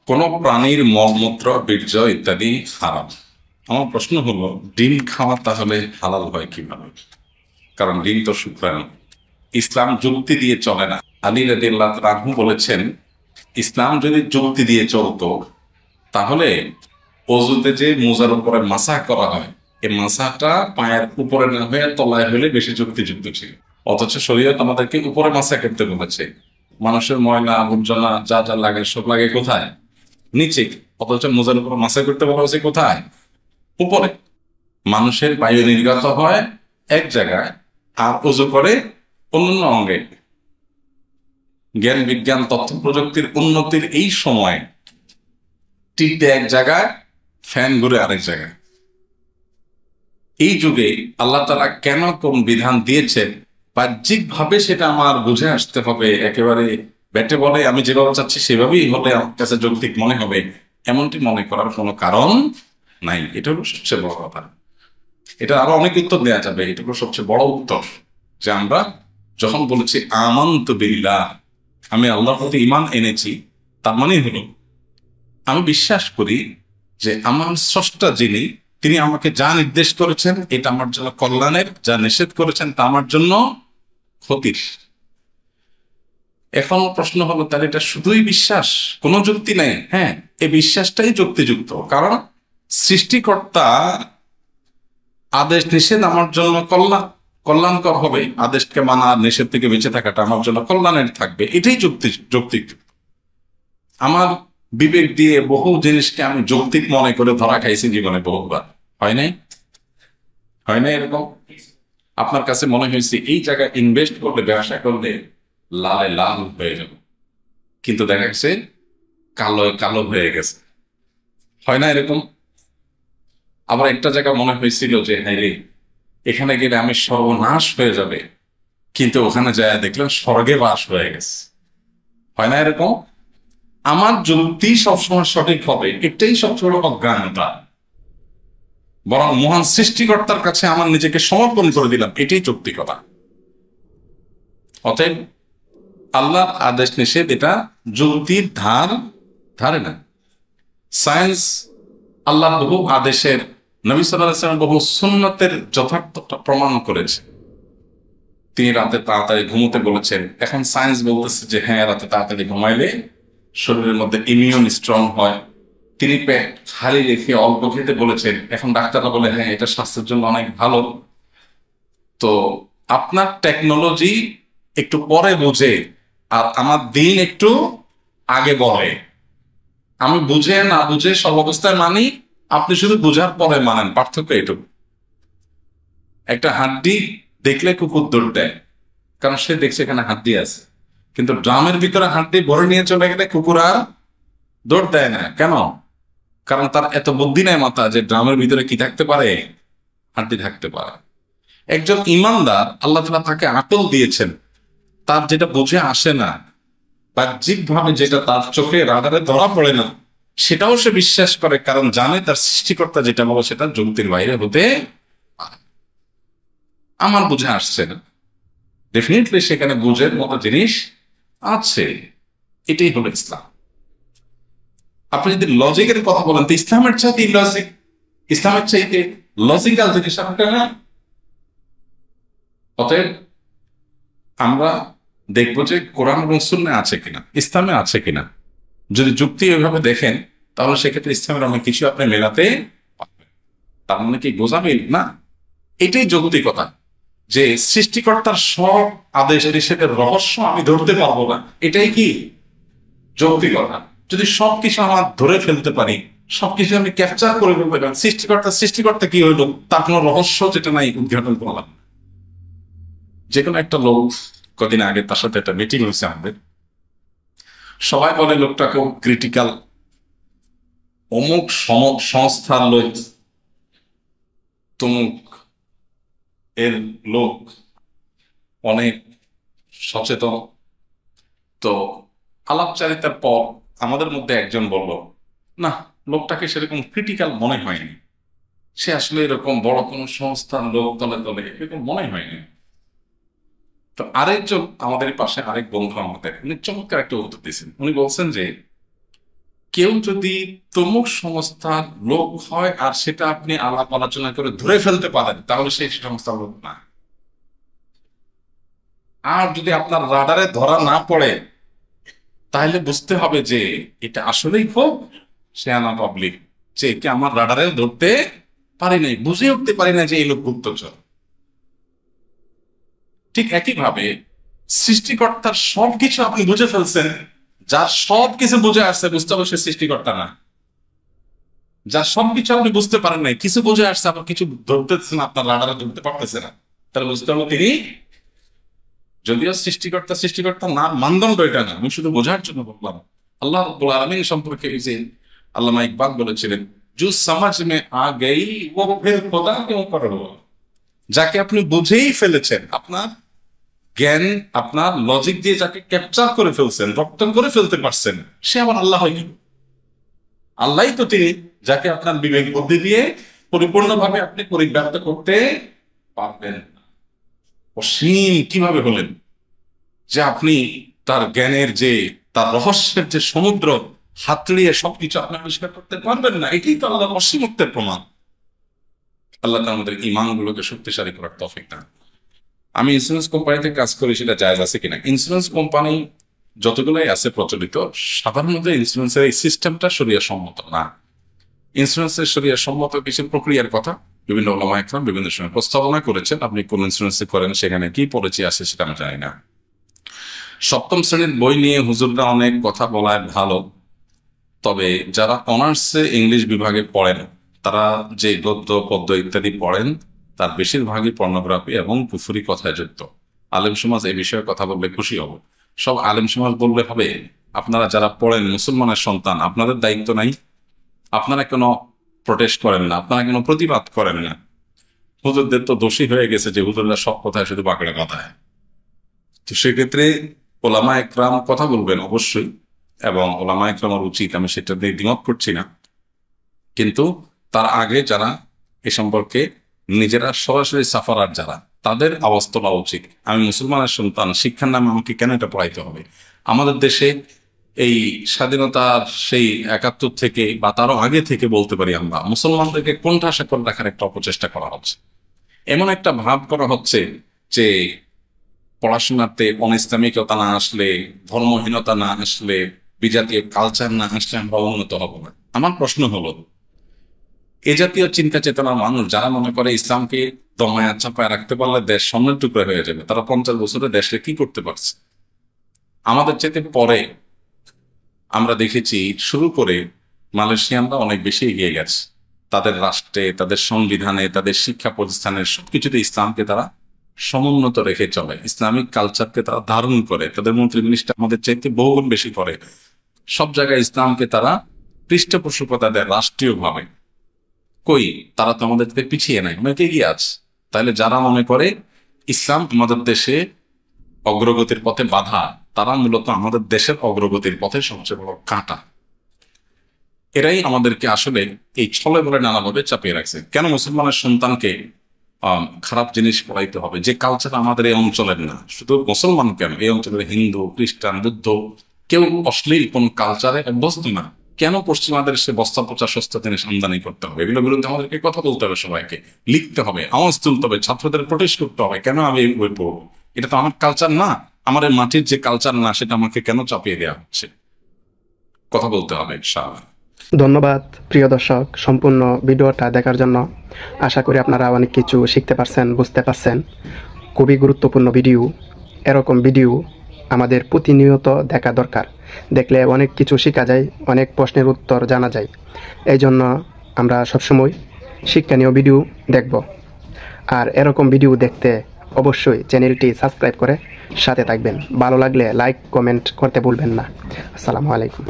কোন প্রাণীর মলমূত্র, বীর্য ইত্যাদি হারাম। আমার প্রশ্ন হলো, ডিম খাওয়া তাহলে হালাল হয় কিভাবে? কারণ ডিম তো শুক্রাণু। ইসলাম যুক্তি দিয়ে চলে না। আলী রাদিয়াল্লাহু আনহু বলেছেন, ইসলাম যদি যুক্তি দিয়ে চলতো তাহলে অজুতে যে মোজার উপরে মাসাহ করা হয়, এই মাসাহটা পায়ের উপরে না হয়ে তলায় হলে বেশি যুক্তিযুক্ত ছিল। অথচ শরীয়ত আমাদেরকে উপরে মাসাহ করতে বলেছে। মানুষের ময়লা আবর্জনা যা যা লাগে সব লাগে কোথায়? নিচে। অথচ মোজার উপর মাসাহ করতে বলা হয়েছে কোথায়? উপরে। মানুষের বায়ু নির্গত হয় এক জায়গায় আর অজু করে অন্যান্য অঙ্গে। জ্ঞান বিজ্ঞান তথ্য প্রযুক্তির উন্নতির এই সময় টিপতে এক জায়গায়, ফ্যান ঘুরে আরেক জায়গায়। এই যুগে আল্লাহ তাআলা কেন কোন বিধান দিয়েছেন, বাহ্যিক ভাবে সেটা আমার বুঝে আসতে হবে। একেবারে ব্যাটে বলে আমি যেভাবে চাচ্ছি সেভাবেই হলে আমার কাছে যৌক্তিক মনে হবে, এমনটি মনে করার কোনো কারণ নাই। এটা হলো সবচেয়ে বড় কথা। এটা আরো অনেক উত্তর দেওয়া যাবে। এটা হলো সবচেয়ে বড় উত্তর, যে আমরা যখন বলেছি আমানতু বিল্লাহ, আমি আল্লাহর প্রতি ঈমান এনেছি, তার মানে হলো আমি বিশ্বাস করি যে আমার স্রষ্টা যিনি, তিনি আমাকে যা নির্দেশ করেছেন এটা আমার জন্য কল্যাণের, যা নিষেধ করেছেন তা আমার জন্য ক্ষতির। এখন প্রশ্ন হলো, তাহলে এটা শুধুই বিশ্বাস, কোনো যুক্তি নেই? হ্যাঁ, এই বিশ্বাসটাই যুক্তিযুক্ত। কারণ সৃষ্টিকর্তা আদেশ নিষেধ আমার জন্য কল্যাণকর হবে। আদেশকে মানা, নিষেধ থেকে বেঁচে থাকাটা আমার জন্য কল্যাণের থাকবে, এটাই যৌক্তিক। আমার বিবেক দিয়ে বহু জিনিসকে আমি যৌক্তিক মনে করে ধরা খাইছি জীবনে বহুবার। হয় নাই? এরকম আপনার কাছে মনে হয়েছে এই জায়গায় ইনভেস্ট করলে, ব্যবসা করলে লালে লাল হয়ে যাবে, কিন্তু দেখা গেছে কালো কালো হয়ে গেছে। হয় না এরকম? আবার একটা জায়গা মনে হয়েছিল যে হ্যাঁ রে, এখানে গেলে আমি সর্বনাশ হয়ে যাবে, কিন্তু ওখানে যায় দেখলাম স্বর্গে বাস হয়ে গেছে। হয় না এরকম? আমার যুক্তি সবসময় সঠিক হবে, এটাই সবচেয়ে বড় অজ্ঞানতা। বরং মহান সৃষ্টিকর্তার কাছে আমার নিজেকে সমর্পণ করে দিলাম, এটাই যৌক্তিকতা। অতএব আল্লাহর আদেশ নিষেধ এটা যুক্তির ধারে না। সায়েন্স আল্লাহ বহু আদেশের, নবী সাল্লাল্লাহু আলাইহি ওয়াসাল্লাম বহু সুন্নতের যথার্থতা প্রমাণ করেছে। তিনি রাতে তাড়াতাড়ি ঘুমোতে বলেছেন। এখন সায়েন্স বলতেছে যে হ্যাঁ, রাতে তাড়াতাড়ি ঘুমাইলে শরীরের মধ্যে ইমিউন স্ট্রং হয়। তিনি পেট খালি রেখে অল্প খেতে বলেছেন। এখন ডাক্তাররা বলে হ্যাঁ, এটা স্বাস্থ্যের জন্য অনেক ভালো। তো আপনার টেকনোলজি একটু পরে বোঝে, আর আমার দিন একটু আগে বলে। আমি বুঝে না বুঝে সব অবস্থায় মানি, আপনি শুধু বুঝার পরে মানেন। পার্থক্য এটুকু। একটা হাড্ডি দেখলে কুকুর দৌড় দেয়, কারণ সে দেখছে এখানে হাড্ডি আছে। কিন্তু ড্রামের ভিতরে হাড্ডি ভরে নিয়ে চলে গেলে কুকুর আর দৌড় দেয় না। কেন? কারণ তার এত বুদ্ধি নেই মাথা যে ড্রামের ভিতরে কি থাকতে পারে, হাড্ডি থাকতে পারে। একজন ইমানদার, আল্লাহ তাআলা তাকে আকল দিয়েছেন, তার যেটা বুঝে আসে না, বাহ্যিক ভাবে যেটা তার চোখে রাডারে ধরা পড়ে না, সেটাও সে বিশ্বাস করে, কারণ জানে তার সৃষ্টিকর্তা যেটা বলে সেটা যুক্তির বাইরে হতে পারে। আমার বুঝে আসছে না, ডেফিনেটলি সেখানে বুঝের মতো জিনিস আছে। এটাই হলো ইসলাম। আপনি যদি লজিকের কথা বলেন তো ইসলামের চাইতে ইলজিক, ইসলামের চাইতে লজিক্যাল জিনিস আপনার না। অতএব আমরা দেখবো যে কোরআন এবং সুন্নাহ আছে কিনা, ইসলামে আছে কিনা। যদি যুক্তি এভাবে দেখেন তাহলে সেক্ষেত্রে ইসলামের অনেক কিছু আপনি মেলাতে পারবেন। তার মানে কি গোজামিল না? এটাই যৌক্তিকতা, যে সৃষ্টিকর্তার সব আদেশ নিষেধের রহস্য আমি ধরতে পারবো না, এটাই কি যৌক্তিকতা। যদি সবকিছু আমার ধরে ফেলতে পারি, সবকিছু আমি ক্যাপচার করে ফেলতে পারি, সৃষ্টিকর্তা কি হইলো, তার কোনো রহস্য যেটা নাই উদ্ঘাটন করলাম। যে কোনো একটা লোক, কদিন আগে তার সাথে একটা মিটিং হয়েছে আমাদের, সবাই বলে লোকটা খুব ক্রিটিক্যাল, অমুক সংস্থার লোক, তমুক এর লোক, অনেক সচেতন। তো আলাপচারিতার পর আমাদের মধ্যে একজন বলল, না, লোকটাকে সেরকম ক্রিটিক্যাল মনে হয়নি, সে আসলে এরকম বড় কোনো সংস্থার লোক তলে তলে এরকম মনে হয়নি। তো আরেকজন আমাদের পাশে আরেক বন্ধু আমাদের, উনি চমৎকার একটা উত্তর দিয়েছেন। উনি বলছেন যে কেউ যদি তমুক সংস্থার লোক হয় আর সেটা আপনি আলাপ আলোচনা করে ধরে ফেলতে পারেন, তাহলে সেই সংস্থার লোক না। আর যদি আপনার রাডারে ধরা না পড়ে, তাহলে বুঝতে হবে যে এটা আসলেই খুব শেয়ানা পাবলিক, যে একে আমার রাডারে ধরতে পারি নাই, বুঝে উঠতে পারি না যে এই লোক গুপ্তচর। ঠিক একইভাবে সৃষ্টিকর্তার সবকিছু আপনি বুঝে ফেলছেন, যার সবকিছু বুঝে আসছে, বুঝতে হবে সে সৃষ্টিকর্তা না। যার সবকিছু আপনি বুঝতে পারেন নাই, কিছু বুঝে আসছে, আপনার কিছু ধরতেছেন, আপনার রাডারে ধরতে পারতেছে না, তাহলে বুঝতে হবে তিনি যদিও সৃষ্টিকর্তা না, মানদণ্ড এটা না, আমি শুধু বোঝার জন্য বললাম। আল্লাহ রাব্বুল আলামিন সম্পর্কে এই যে আল্লামা ইকবাল বলেছিলেন, জু সমাজ মে আ গই ও ফির খোদা কেউ করো, যাকে আপনি বুঝেই ফেলেছেন, আপনার জ্ঞান, আপনার লজিক দিয়ে যাকে ক্যাপচার করে ফেলছেন, রপ্ত করে ফেলতে পারছেন, সে আবার আল্লাহ হয়নি। আল্লাহই তো তিনি যাকে আপনার বিবেক বুদ্ধি দিয়ে পরিপূর্ণভাবে আপনি পরিব্যাপ্ত করতে পারবেন। অসীম কিভাবে হলেন যে আপনি তার জ্ঞানের যে, তার রহস্যের যে সমুদ্র হাতড়িয়ে সবকিছু আপনি আবিষ্কার করতে পারবেন না। এটাই তো আল্লাহর অসীমত্বের প্রমাণ। আল্লাহ তাআলা আমাদের ঈমানগুলোকে শক্তিশালী করার তৌফিক দান। আমি ইন্স্যুরেন্স কোম্পানিতে কাজ করি, সেটা জায়েজ আছে কিনা? ইন্স্যুরেন্স কোম্পানি যতগুলোই আছে প্রচলিত, সাধারণত ইন্স্যুরেন্সের এই সিস্টেমটা শরিয়া সম্মত না। ইন্স্যুরেন্সের শরিয়া সম্মত কিছু প্রক্রিয়ার কথা বিভিন্ন ওলামা একরাম বিভিন্ন সময় প্রস্তাবনা করেছেন। আপনি কোন ইন্স্যুরেন্সে করেন, সেখানে কি পলিসি আছে সেটা আমি জানি না। সপ্তম শ্রেণীর বই নিয়ে হুজুররা অনেক কথা বলায় ভালো, তবে যারা অনার্সে ইংলিশ বিভাগে পড়েন, তারা যে গদ্য পদ্য ইত্যাদি পড়েন, তার বেশিরভাগই পর্নোগ্রাফি এবং কুফরি কথায় যুক্ত। আলেম সমাজ এই বিষয়ে কথা বললে খুশি হব। সব আলেম সমাজ বললে হবে, আপনারা যারা পড়েন, মুসলমানের সন্তান, আপনাদের দায়িত্ব নাই? আপনারা কেন প্রোটেস্ট করেন না? আপনারা কেন প্রতিবাদ করেন না? হুজুরদের তো দোষী হয়ে গেছে যে হুজুররা সব কথায় শুধু বাঁকড়া কথায়। তো সেক্ষেত্রে ওলামা একরাম কথা বলবেন অবশ্যই, এবং ওলামা একরামের উচিত, আমি সেটা দিয়ে দ্বিমত করছি না, কিন্তু তার আগে যারা এ সম্পর্কে নিজেরা সরাসরি সাফারার যারা, তাদের আওয়াজ তোলা উচিত। আমি মুসলমানের সন্তান, শিক্ষার নামে আমাকে কেন এটা পড়াইতে হবে? আমাদের দেশে এই স্বাধীনতার সেই 71 থেকে বা তারও আগে থেকে বলতে পারি, আমরা মুসলমানদেরকে কোণঠাসা করে রাখার একটা অপচেষ্টা করা হচ্ছে। এমন একটা ভাব করা হচ্ছে যে পড়াশোনাতে অনিসলামিকতা না আসলে, ধর্মহীনতা না আসলে, বিজাতীয় কালচার না আসলে আমরা উন্নত হব না। আমার প্রশ্ন হলো, এ জাতীয় চিন্তা চেতনার মানুষ যারা মনে করে ইসলামকে দমায়া চাপায় রাখতে পারলে দেশ স্বর্ণের টুকরা হয়ে যাবে, তারা 50 বছরে দেশে কি করতে পারছে? আমাদের চেয়ে পরে আমরা দেখেছি শুরু করে মালয়েশিয়ানরা অনেক বেশি এগিয়ে গেছে। তাদের রাষ্ট্রে, তাদের সংবিধানে, তাদের শিক্ষা প্রতিষ্ঠানের সবকিছুতে ইসলামকে তারা সমুন্নত রেখে চলে, ইসলামিক কালচারকে তারা ধারণ করে, তাদের মন্ত্রী মিনিস্টার আমাদের চাইতে বহুগুণ বেশি করে। সব জায়গায় ইসলামকে তারা পৃষ্ঠপোষকতা দেয় রাষ্ট্রীয়ভাবে। কই, তারা তো আমাদের থেকে পিছিয়ে নাই, অনেক এগিয়ে আছে। তাহলে যারা মনে করে ইসলাম আমাদের দেশে অগ্রগতির পথে বাধা, তারা মূলত আমাদের দেশের অগ্রগতির পথে সবচেয়ে বড় কাঁটা। এরাই আমাদেরকে আসলে এই ছলে বলে নানাভাবে চাপিয়ে রাখছে। কেন মুসলমানের সন্তানকে খারাপ জিনিস পড়াইতে হবে, যে কালচার আমাদের এই অঞ্চলের না? শুধু মুসলমান কেন, এই অঞ্চলের হিন্দু, খ্রিস্টান, বুদ্ধ, কেউ অশ্লীল কোন কালচারে অভ্যস্ত না। কেন পশ্চিমাদের সে বস্তা পচা সস্তা জিনিস আমদানি করতে হবে? এগুলোর বিরুদ্ধে আমাদেরকে কথা বলতে হবে, সবাইকে লিখতে হবে, আওয়াজ তুলতে হবে, ছাত্রদের প্রোটেস্ট করতে হবে। কেন আমি এই বই পড়বো? এটা তো আমার কালচার না, আমার মাটির যে কালচার না, সেটা আমাকে কেন চাপিয়ে দেওয়া হচ্ছে? কথা বলতে হবে ইনশাআল্লাহ। ধন্যবাদ প্রিয় দর্শক, সম্পূর্ণ ভিডিওটা দেখার জন্য। আশা করি আপনারা অনেক কিছু শিখতে পারছেন, বুঝতে পারছেন। খুবই গুরুত্বপূর্ণ ভিডিও। এরকম ভিডিও আমাদের প্রতিনিয়ত দেখা দরকার। দেখলে অনেক কিছু শেখা যায়, অনেক প্রশ্নের উত্তর জানা যায়। এই জন্য আমরা সবসময় শিক্ষণীয় ভিডিও দেখব। আর এরকম ভিডিও দেখতে অবশ্যই চ্যানেলটি সাবস্ক্রাইব করে সাথে থাকবেন। ভালো লাগলে লাইক কমেন্ট করতে ভুলবেন না। আসসালামু আলাইকুম।